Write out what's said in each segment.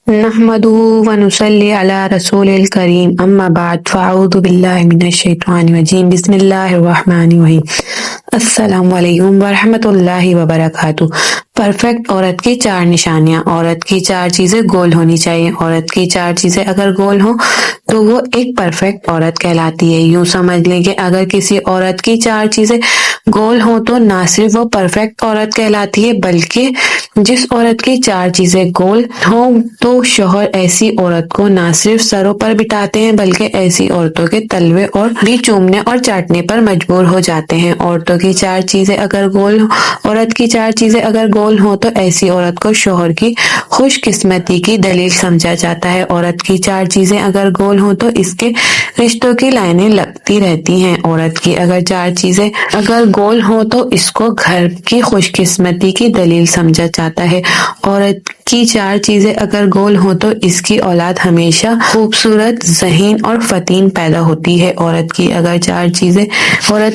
नहमदुहु व नुसल्ली अला रसूलिल करीम अम्मा बाद फ़अऊज़ु बिल्लाहि मिनश शैतानिर रजीम बिस्मिल्लाहिर रहमानिर रहीम अस्सलामु अलैकुम व रहमतुल्लाहि व बरकातुहू। परफेक्ट औरत की चार निशानियां। औरत की चार चीजें गोल होनी चाहिए। औरत की चार चीजें अगर गोल हो तो वो एक परफेक्ट औरत कहलाती है। यूं समझ लें कि अगर किसी औरत की चार चीजें गोल हो तो ना सिर्फ वो परफेक्ट औरत कहलाती है, बल्कि जिस औरत की चार चीजें गोल हो तो शौहर ऐसी औरत को ना सिर्फ सरों पर बिठाते हैं, बल्कि ऐसी औरतों के तलवे और भी चूमने और चाटने पर मजबूर हो जाते हैं। औरतों की चार चीजें अगर गोल हो औरत की चार चीजें अगर गोल हो तो ऐसी औरत को शौहर की खुशकिस्मती की दलील समझा जाता है। औरत की चार चीजें अगर गोल हो तो इसके रिश्तों की लाइनें लगती रहती हैं। औरत की अगर चार चीजें अगर गोल हो तो इसको घर की खुशकिस्मती की दलील समझा जाता है। औरत की चार चीजें अगर गोल हो तो इसकी औलाद हमेशा खूबसूरत, ज़हीन और फतीन पैदा होती है। औरत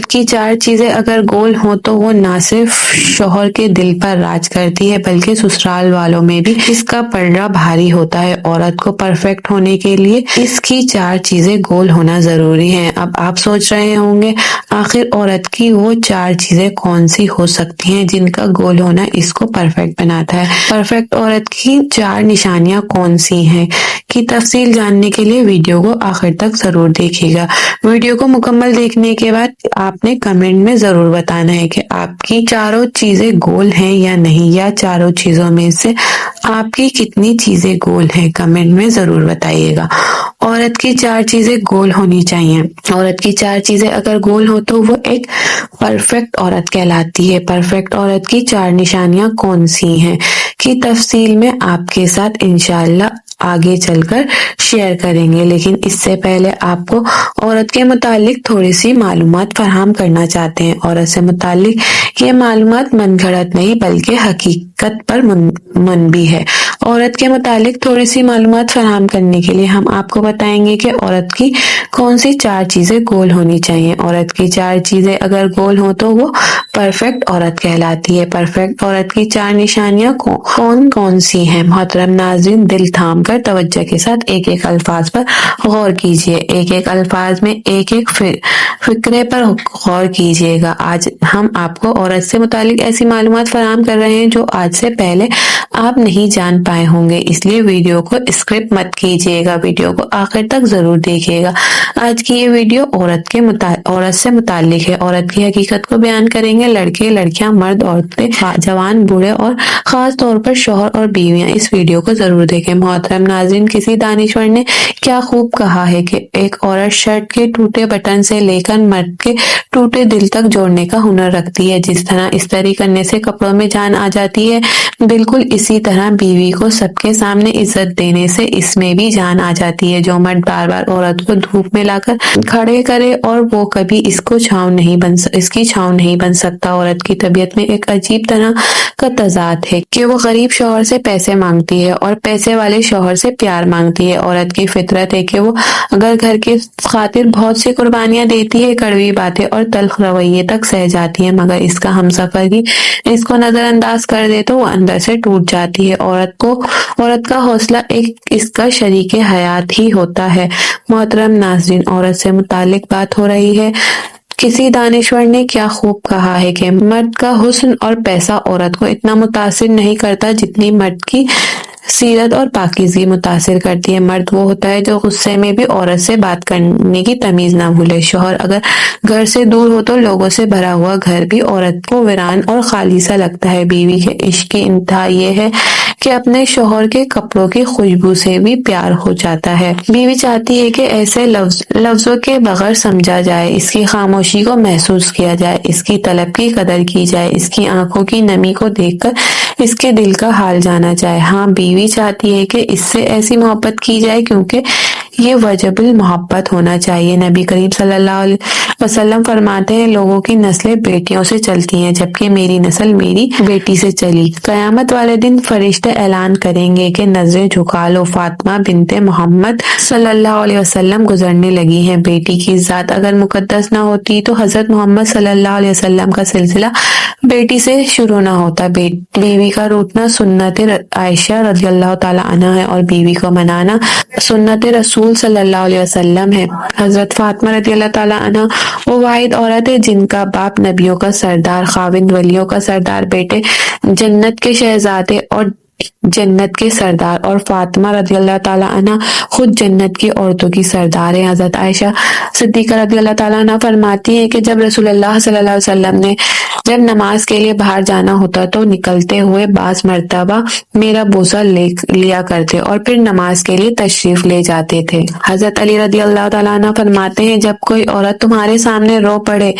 की चार चीजें अगर गोल हो तो वो ना सिर्फ शौहर के दिल पर राज करती है, बल्कि ससुराल वालों में भी इसका पलड़ा भारी होता है। औरत को परफेक्ट होने के लिए इसकी चार चीजें गोल होना जरूरी है। अब आप सोच रहे होंगे आखिर औरत की वो चार चीजें कौन सी हो सकती हैं जिनका गोल होना इसको परफेक्ट बनाता है। परफेक्ट औरत की चार निशानियां कौन सी हैं की तफसील जानने के लिए वीडियो को आखिर तक जरूर देखिएगा। वीडियो को मुकम्मल देखने के बाद आपने कमेंट में जरूर बताना है कि आपकी चारों चीजें गोल हैं या नहीं, या चारों चीजों में से आपकी कितनी चीजें गोल हैं, कमेंट में जरूर बताइएगा। औरत की चार चीजें गोल होनी चाहिए। औरत की चार चीजें अगर गोल हो तो वो एक परफेक्ट औरत कहलाती है। परफेक्ट औरत की चार निशानियां कौन सी हैं की तफसील में आपके साथ इंशाअल्लाह आगे चलकर शेयर करेंगे, लेकिन इससे पहले आपको औरत के मुतालिक थोड़ी सी मालूमात फराहम करना चाहते हैं। औरत से मुतालिक ये मालूमात मनगढ़ंत नहीं बल्कि हकीकत पर मुनबी है। औरत के मुतालिक थोड़ी सी मालूमात फराहम करने के लिए हम आपको बताएंगे कि औरत की कौन सी चार चीजें गोल होनी चाहिए। औरत की चार चीजें अगर गोल हो तो वो परफेक्ट औरत कहलाती है। परफेक्ट औरत की चार निशानियां कौन कौन सी हैं? मोहतरम नाज़रीन, दिल थाम कर तवज्जो के साथ एक एक अल्फाज पर गौर कीजिए। एक एक अल्फाज में एक एक फिक्रे पर गौर कीजिएगा। आज हम आपको औरत से मुतालिक ऐसी मालूमात फराहम कर रहे हैं जो आज से पहले आप नहीं जान पाए होंगे, इसलिए वीडियो को स्किप मत कीजिएगा, वीडियो को आखिर तक जरूर देखिएगा। आज की ये वीडियो औरत से मुतालिक है। औरत की हकीकत को बयान करेंगे। लड़के, लड़कियां, मर्द, औरतें, जवान, बूढ़े और खास तौर पर शौहर और बीवियां इस वीडियो को जरूर देखें। मोहतरम नाज़रीन, किसी दानिश्वर ने क्या खूब कहा है कि एक औरत शर्ट के टूटे बटन से लेकर मर्द के टूटे दिल तक जोड़ने का हुनर रखती है। जिस तरह इस्त्री करने से कपड़ों में जान आ जाती है, बिल्कुल इसी तरह बीवी को सबके सामने इज्जत देने से इसमें भी जान आ जाती है। जो मर्द बार बार औरत को धूप में लाकर खड़े करे और वो कभी इसकी छांव नहीं बन सकता। औरत की तबीयत में एक अजीब तरह का तजाद है कि वो गरीब शौहर से पैसे मांगती है और पैसे वाले शौहर से प्यार मांगती है। औरत की फितरत है कि वो अगर घर की खातिर बहुत सी कुर्बानियां देती है, कड़वी बातें और तल्ख रवैये तक सह जाती है, मगर इसका हमसफर ही इसको नजरअंदाज कर दे तो वो अंदर से टूट जाती है। औरत का हौसला एक इसका शरीके हयात ही होता है। मोहतरम नाज़रीन, औरत से मुतालिक बात हो रही है। किसी दानिश्वर ने क्या खूब कहा है कि मर्द का हुस्न और पैसा औरत को इतना मुतासिर नहीं करता जितनी मर्द की सीरत और पाकीज़गी मुतासिर करती है। मर्द वो होता है जो गुस्से में भी औरत से बात करने की तमीज ना भूले। शौहर अगर घर से दूर हो तो लोगों से भरा हुआ घर भी औरत को वीरान और खाली सा लगता है। बीवी के इश्क की इंतहा ये है कि अपने शौहर के कपड़ों की खुशबू से भी प्यार हो जाता है। बीवी चाहती है कि ऐसे लफ्जों के बगैर समझा जाए, इसकी खामोशी को महसूस किया जाए, इसकी तलब की कदर की जाए, इसकी आंखों की नमी को देखकर इसके दिल का हाल जाना जाए। हाँ, बीवी चाहती है कि इससे ऐसी मोहब्बत की जाए क्योंकि یہ واجب المحبت ہونا چاہیے۔ نبی کریم صلی اللہ علیہ وسلم فرماتے ہیں لوگوں کی نسلیں بیٹیوں سے چلتی ہیں جبکہ میری نسل میری بیٹی سے چلی۔ قیامت والے دن فرشتے اعلان کریں گے کہ نظریں جھکا لو، فاطمہ بنت محمد صلی اللہ علیہ وسلم گزرنے لگی ہیں۔ بیٹی کی ذات اگر مقدس نہ ہوتی تو حضرت محمد صلی اللہ علیہ وسلم کا سلسلہ بیٹی سے شروع نہ ہوتا۔ بیوی کا روٹنا سنت عائشہ رضی اللہ تعالیٰ عنہ ہے اور بیوی کو منانا سنت رسول صلی اللہ علیہ وسلم ہے۔ حضرت فاطمہ رضی اللہ تعالیٰ عنہ وہ واحد عورت ہے جن کا باپ نبیوں کا سردار، خاوند ولیوں کا سردار، بیٹے جنت کے شہزادے اور جنت کے سردار، اور فاطمہ رضی اللہ تعالیٰ عنہ خود جنت کی عورتوں کی سردار ہیں۔ حضرت عائشہ صدیقہ رضی اللہ تعالیٰ عنہ فرماتی ہیں کہ جب رسول اللہ صلی اللہ علیہ وسلم نے جب نماز کے لیے باہر جانا ہوتا تو نکلتے ہوئے بعض مرتبہ میرا بوسہ لیا کرتے اور پھر نماز کے لیے تشریف لے جاتے تھے۔ حضرت علی رضی اللہ تعالیٰ عنہ فرماتے ہیں جب کوئی عورت تمہارے سامنے رو پڑے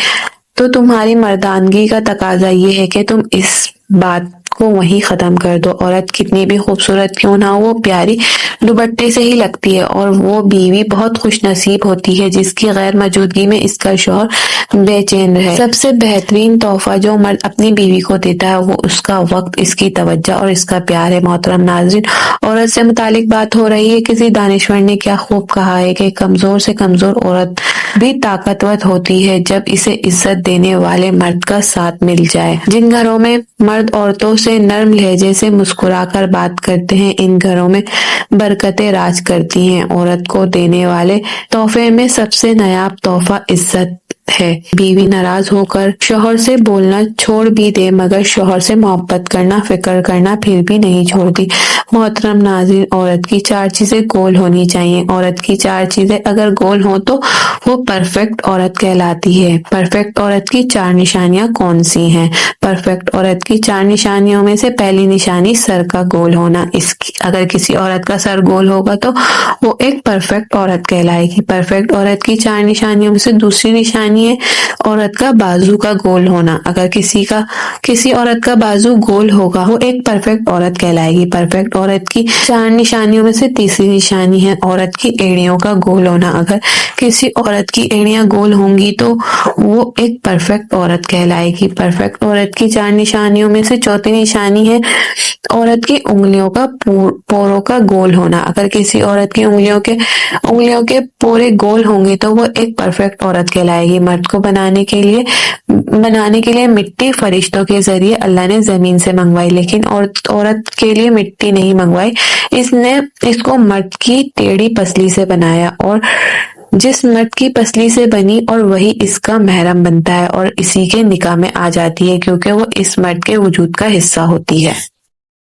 تو تمہاری مردانگی کا تقاضا یہ ہے کہ تم اس بات کو وہیں ختم کر دو۔ عورت کتنی بھی خوبصورت کیوں نہ ہو وہ پیاری دوپٹے سے ہی لگتی ہے، اور وہ بیوی بہت خوش نصیب ہوتی ہے جس کی غیر موجودگی میں اس کا شوہر بے چین رہے۔ سب سے بہترین تحفہ جو مرد اپنی بیوی کو دیتا ہے وہ اس کا وقت، اس کی توجہ اور اس کا پیار ہے۔ محترم ناظرین، عورت سے متعلق بات ہو رہی ہے۔ کسی دانشور نے کیا خوب کہا ہے کہ کمزور سے کمزور عورت بھی طاقتور ہوتی ہے جب اسے عزت دینے والے مرد کا ساتھ مل جائے۔ جن گھروں میں مرد عورتوں سے نرم لہجے سے مسکرا کر بات کرتے ہیں ان گھروں میں برکتیں راج کرتی ہیں۔ عورت کو دینے والے تحفے میں سب سے نایاب تحفہ عزت ہے۔ بیوی ناراض ہو کر شوہر سے بولنا چھوڑ بھی دے مگر شوہر سے محبت کرنا، فکر کرنا پھر بھی نہیں چھوڑتی۔ محترم ناظرین، عورت کی 4 چیزیں گول ہونی چاہیے۔ عورت کی 4 چیزیں اگر گول ہوں تو وہ پرفیکٹ عورت کہلاتی ہے۔ پرفیکٹ عورت کی 4 نشانیاں کون سی ہیں؟ پرفیکٹ عورت کی 4 نشانیوں میں سے پہلی نشانی سر کا گول ہونا۔ اگر کسی عورت کا سر گول ہوگا تو وہ ایک پرفیکٹ عورت کہلائے گی۔ پرفیکٹ عورت کی 4 نشانیوں میں سے دوسری نشانی ہے عورت کا بازو کا گول ہونا۔ اگر کسی عورت کا بازو گول ہوگا وہ ایک پرفیکٹ عورت کہلائے گی۔ پرفیکٹ عورت کی 4 نشانیوں میں سے تیسری نشانی ہے عورت کی ایڑیوں کا گول ہونا۔ اگر کسی عورت کی ایڑیاں گول ہوں گی تو وہ ایک پرفیکٹ عورت کہلائے گی۔ پرفیکٹ عورت کی 4 نشانیوں میں سے چوتھی نشانی ہے عورت کی انگلیوں کا پوروں کا گول ہونا۔ اگر کسی عورت کی انگلیوں کے پورے گول ہوں گے تو وہ ایک پرفیکٹ عورت کہلائے گی۔ مرد کو بنانے کے لیے مٹی فرشتوں کے ذریعے اللہ نے زمین سے منگوائی، لیکن عورت کے لیے مٹی نہیں منگوائی۔ اس کو مرد کی ٹیڑھی پسلی سے بنایا، اور جس مرد کی پسلی سے بنی اور وہی اس کا محرم بنتا ہے اور اسی کے نکاح میں آ جاتی ہے کیونکہ وہ اس مرد کے وجود کا حصہ ہوتی ہے۔